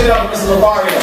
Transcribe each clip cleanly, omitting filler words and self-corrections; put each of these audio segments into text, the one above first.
it up for Mr. Locario.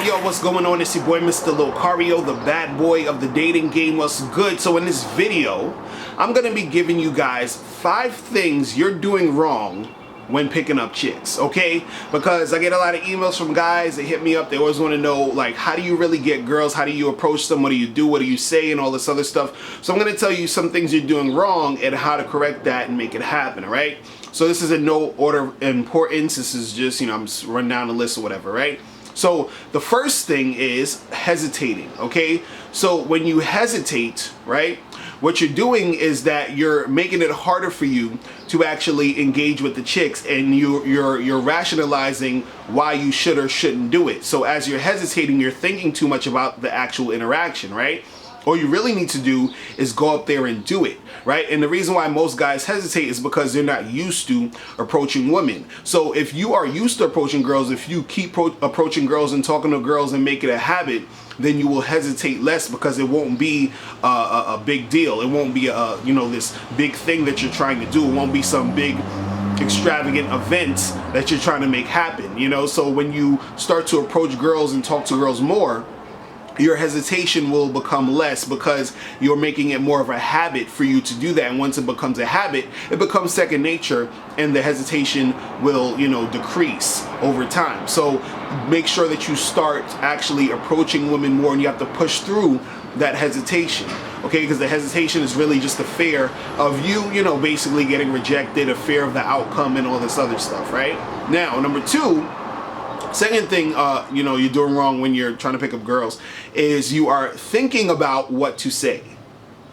Yo, what's going on? It's your boy, Mr. Locario, the bad boy of the dating game. What's good? So in this video, I'm going to be giving you guys 5 things you're doing wrong when picking up chicks, okay? Because I get a lot of emails from guys that hit me up. They always want to know, like, how do you really get girls? How do you approach them? What do you do? What do you say? And all this other stuff. So I'm going to tell you some things you're doing wrong and how to correct that and make it happen, all right? So this is in no order of importance. This is just, I'm just running down the list or whatever, right? So the first thing is hesitating, okay? So when you hesitate, right, what you're doing is that you're making it harder for you to actually engage with the chicks, and you're rationalizing why you should or shouldn't do it. So as you're hesitating, you're thinking too much about the actual interaction, right? All you really need to do is go up there and do it, right? And the reason why most guys hesitate is because they're not used to approaching women. So if you are used to approaching girls, if you keep approaching girls and talking to girls and make it a habit, then you will hesitate less, because it won't be a big deal. It won't be this big thing that you're trying to do. It won't be some big extravagant event that you're trying to make happen, So when you start to approach girls and talk to girls more, your hesitation will become less, because you're making it more of a habit for you to do that. And once it becomes a habit, it becomes second nature, and the hesitation will, decrease over time. So make sure that you start actually approaching women more, and you have to push through that hesitation, okay? Because the hesitation is really just a fear of you, basically getting rejected, a fear of the outcome and all this other stuff, right? Now, number 2, second thing, you're doing wrong when you're trying to pick up girls is you are thinking about what to say,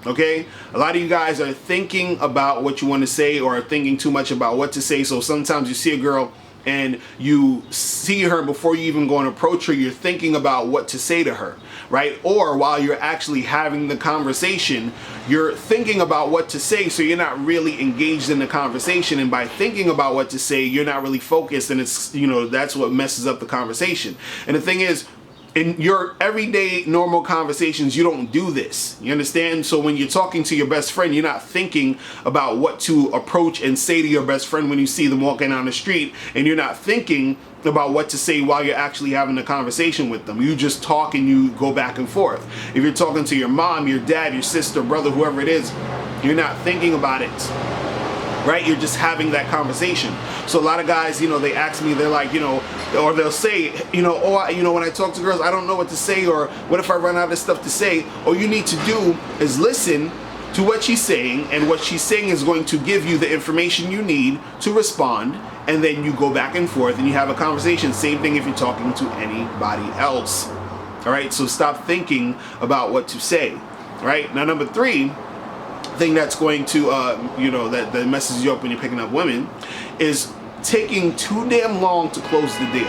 okay? A lot of you guys are thinking about what you want to say, or are thinking too much about what to say. So sometimes you see a girl and you see her, before you even go and approach her, you're thinking about what to say to her, right? Or while you're actually having the conversation, you're thinking about what to say, so you're not really engaged in the conversation. And by thinking about what to say, you're not really focused, and it's, that's what messes up the conversation. And the thing is, in your everyday normal conversations, you don't do this. You understand? So when you're talking to your best friend, you're not thinking about what to approach and say to your best friend when you see them walking down the street, and you're not thinking about what to say while you're actually having a conversation with them. You just talk and you go back and forth. If you're talking to your mom, your dad, your sister, brother, whoever it is, you're not thinking about it, right? You're just having that conversation. So a lot of guys, they ask me, they're like, or they'll say, when I talk to girls, I don't know what to say, or what if I run out of stuff to say? All you need to do is listen to what she's saying, and what she's saying is going to give you the information you need to respond, and then you go back and forth and you have a conversation. Same thing if you're talking to anybody else. All right, so stop thinking about what to say. All right, now number 3 thing that's going to that messes you up when you're picking up women is taking too damn long to close the deal.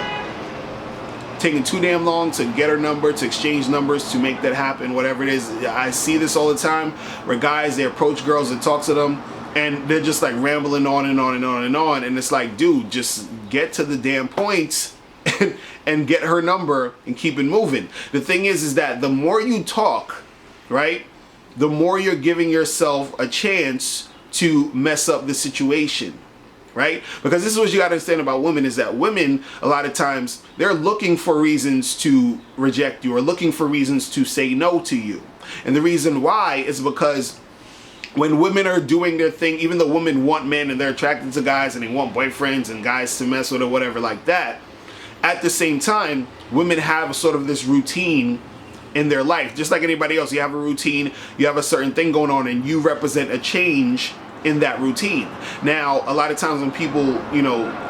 Taking too damn long to get her number, to exchange numbers, to make that happen, whatever it is. I see this all the time, where guys, they approach girls and talk to them, and they're just like rambling on and on and on and on, and it's like, dude, just get to the damn point and get her number and keep it moving. The thing is that the more you talk, right, the more you're giving yourself a chance to mess up the situation, right? Because this is what you got to understand about women, is that women, a lot of times, they're looking for reasons to reject you, or looking for reasons to say no to you. And the reason why is because when women are doing their thing, even though women want men and they're attracted to guys and they want boyfriends and guys to mess with or whatever like that, at the same time, women have sort of this routine in their life. Just like anybody else, you have a routine, you have a certain thing going on, and you represent a change in that routine. Now, a lot of times when people,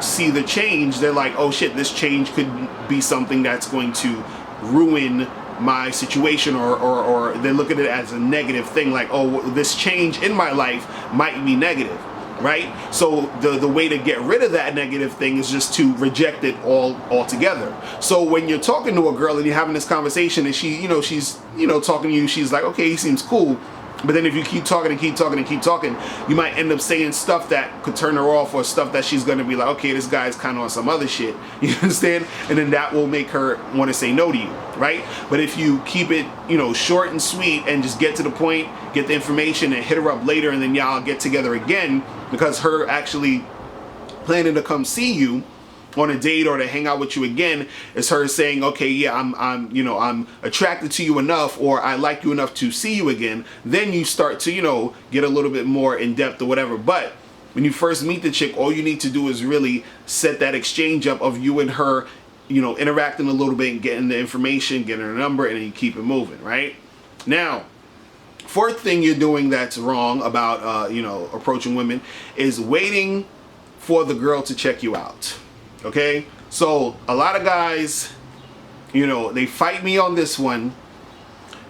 see the change, they're like, oh shit, this change could be something that's going to ruin my situation, or they look at it as a negative thing, like, oh, this change in my life might be negative, right? So the way to get rid of that negative thing is just to reject it altogether. So when you're talking to a girl and you're having this conversation, and she, she's, talking to you, she's like, okay, he seems cool. But then if you keep talking and keep talking and keep talking, you might end up saying stuff that could turn her off, or stuff that she's going to be like, okay, this guy's kind of on some other shit. You understand? And then that will make her want to say no to you, right? But if you keep it, short and sweet, and just get to the point, get the information, and hit her up later, and then y'all get together again, because her actually planning to come see you, on a date or to hang out with you again is her saying, okay, yeah, I'm attracted to you enough, or I like you enough to see you again. Then you start to, get a little bit more in depth or whatever. But when you first meet the chick, all you need to do is really set that exchange up of you and her, interacting a little bit and getting the information, getting her number, and then you keep it moving, right? Now, fourth thing you're doing that's wrong about, approaching women is waiting for the girl to check you out. Okay? So a lot of guys, they fight me on this one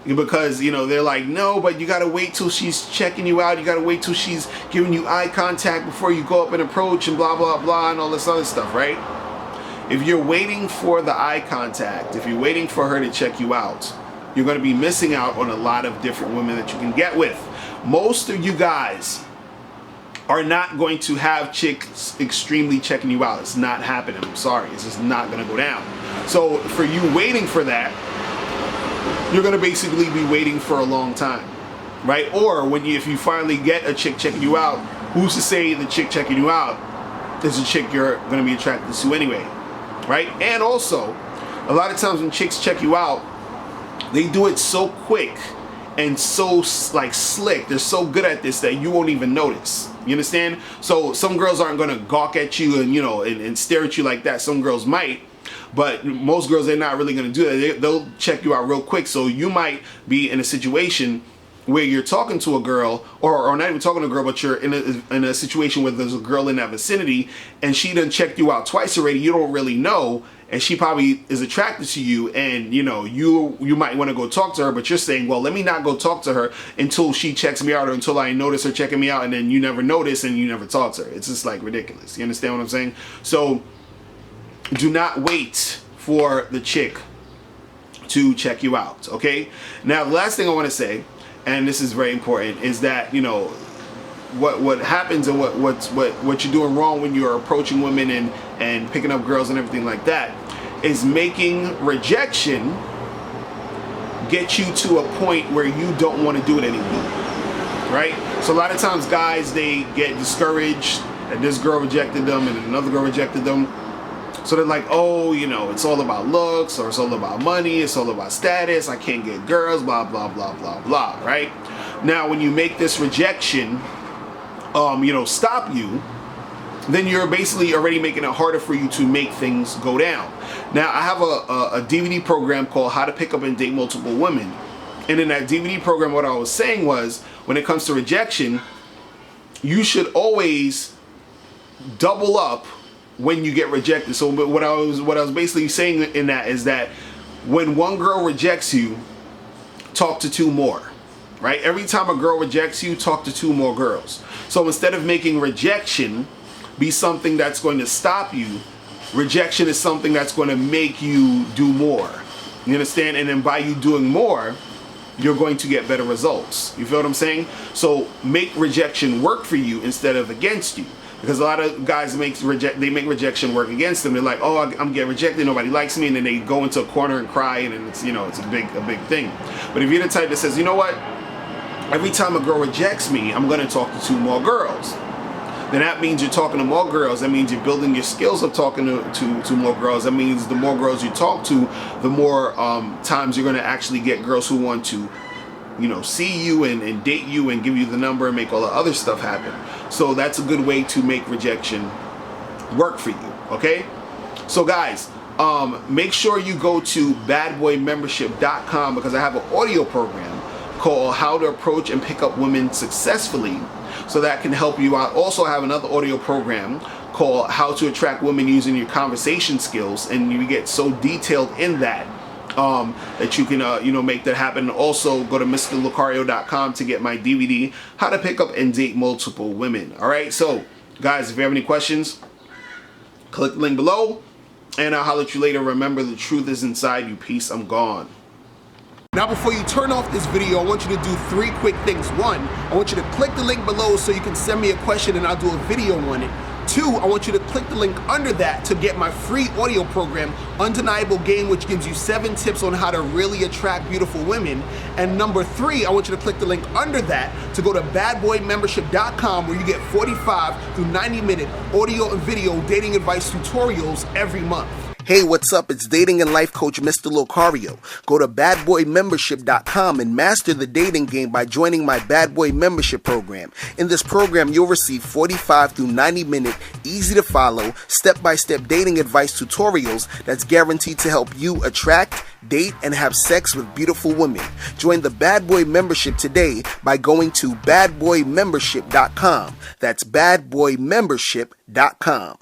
because, they're like, no, but you got to wait till she's checking you out. You got to wait till she's giving you eye contact before you go up and approach and blah, blah, blah, and all this other stuff, right? If you're waiting for the eye contact, if you're waiting for her to check you out, you're going to be missing out on a lot of different women that you can get with. Most of you guys are not going to have chicks extremely checking you out. It's not happening. I'm sorry. It's just not going to go down. So for you waiting for that, you're going to basically be waiting for a long time, right? Or if you finally get a chick checking you out, who's to say the chick checking you out is a chick you're going to be attracted to anyway, right? And also, a lot of times when chicks check you out, they do it so quick and so slick. They're so good at this that you won't even notice. You understand? So some girls aren't going to gawk at you and and stare at you like that. Some girls might, but most girls, they're not really going to do that. They'll check you out real quick. So you might be in a situation where you're talking to a girl, or not even talking to a girl, but you're in a situation where there's a girl in that vicinity and she done checked you out twice already. You don't really know, and she probably is attracted to you, and you might want to go talk to her, but you're saying, well, let me not go talk to her until she checks me out, or until I notice her checking me out, and then you never notice and you never talk to her. It's just ridiculous. You understand what I'm saying? So do not wait for the chick to check you out, okay? Now, the last thing I want to say, and this is very important, is that what happens and what you're doing wrong when you're approaching women and picking up girls and everything like that is making rejection get you to a point where you don't want to do it anymore, right? So a lot of times guys, they get discouraged that this girl rejected them and another girl rejected them. So they're like, oh, it's all about looks, or it's all about money, it's all about status, I can't get girls, blah, blah, blah, blah, blah, right? Now, when you make this rejection, stop you, then you're basically already making it harder for you to make things go down. Now, I have a DVD program called How to Pick Up and Date Multiple Women. And in that DVD program, what I was saying was, when it comes to rejection, you should always double up when you get rejected. So what I was basically saying in that is that when one girl rejects you, talk to two more, right? Every time a girl rejects you, talk to two more girls. So instead of making rejection be something that's going to stop you, rejection is something that's going to make you do more. You understand? And then by you doing more, you're going to get better results. You feel what I'm saying? So make rejection work for you instead of against you. Because a lot of guys make rejection work against them. They're like, oh, I'm getting rejected, nobody likes me, and then they go into a corner and cry, and then it's a big thing. But if you're the type that says, you know what, every time a girl rejects me, I'm gonna talk to two more girls, then that means you're talking to more girls. That means you're building your skills of talking to more girls. That means the more girls you talk to, the more times you're gonna actually get girls who want to see you and date you and give you the number and make all the other stuff happen. So that's a good way to make rejection work for you, okay? So guys, make sure you go to badboymembership.com, because I have an audio program called How to Approach and Pick Up Women Successfully. So that can help you out. Also, I have another audio program called How to Attract Women Using Your Conversation Skills, and you get so detailed in that that you can make that happen. Also, go to MrLocario.com to get my DVD, How to Pick Up and Date Multiple Women. All right, so guys, if you have any questions, click the link below, and I'll holler at you later. Remember, the truth is inside you. Peace. I'm gone. Now, before you turn off this video, I want you to do 3 quick things. 1, I want you to click the link below so you can send me a question and I'll do a video on it. 2, I want you to click the link under that to get my free audio program, Undeniable Game, which gives you 7 tips on how to really attract beautiful women. And number 3, I want you to click the link under that to go to badboymembership.com, where you get 45 through 90-minute audio and video dating advice tutorials every month. Hey, what's up? It's dating and life coach Mr. Locario. Go to badboymembership.com and master the dating game by joining my Bad Boy Membership program. In this program, you'll receive 45 through 90-minute, easy-to-follow, step-by-step dating advice tutorials that's guaranteed to help you attract, date, and have sex with beautiful women. Join the Bad Boy Membership today by going to badboymembership.com. That's badboymembership.com.